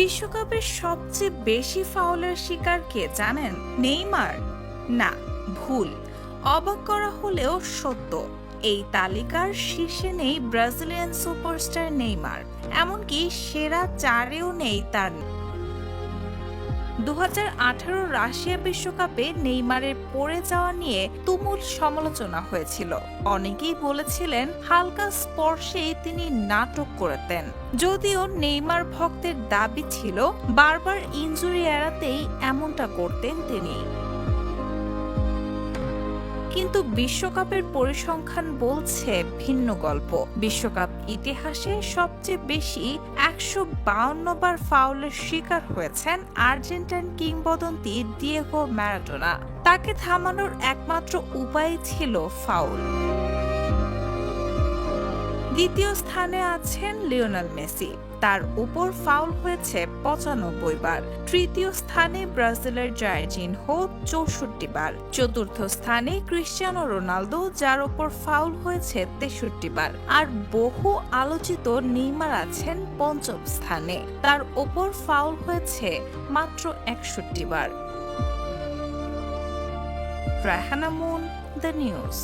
বিশ্বকাপের সবচেয়ে বেশি ফাউলের শিকার কে জানেন? নেইমার? না, ভুল। অবাক করা হলেও সত্য। এই তালিকার শীর্ষে নেই ব্রাজিলিয়ান সুপারস্টার নেইমার, এমনকি সেরা চারেও নেই তার। 2018 রাশিয়া বিশ্বকাপে নেইমারের পড়ে যাওয়া নিয়ে তুমুল সমালোচনা হয়েছিল। অনেকেই বলেছিলেন হালকা স্পর্শেই তিনি নাটক করতেন। যদিও নেইমার ভক্তের দাবি ছিল বারবার ইনজুরি এড়াতেই এমনটা করতেন তিনি। কিন্তু বিশ্বকাপের পরিসংখ্যান বলছে ভিন্ন গল্প। বিশ্বকাপ ইতিহাসে সবচেয়ে বেশি 152 বার ফাউলের শিকার হয়েছেন আর্জেন্টাইন কিংবদন্তি ডিয়েগো ম্যারাডোনা। তাকে থামানোর একমাত্র উপায় ছিল ফাউল। দ্বিতীয় স্থানে আছেন লিওনেল মেসি, তার উপর ফাউল হয়েছে 95 বার। তৃতীয় স্থানে ব্রাজিলের জার্জিনহো 64 বার। চতুর্থ স্থানে ক্রিশ্চিয়ানো রোনালদো, যার উপর ফাউল হয়েছে 63 বার। আর বহু আলোচিত নেইমার আছেন পঞ্চম স্থানে, তার উপর ফাউল হয়েছে মাত্র 61 বার। Raihana Moon, the news.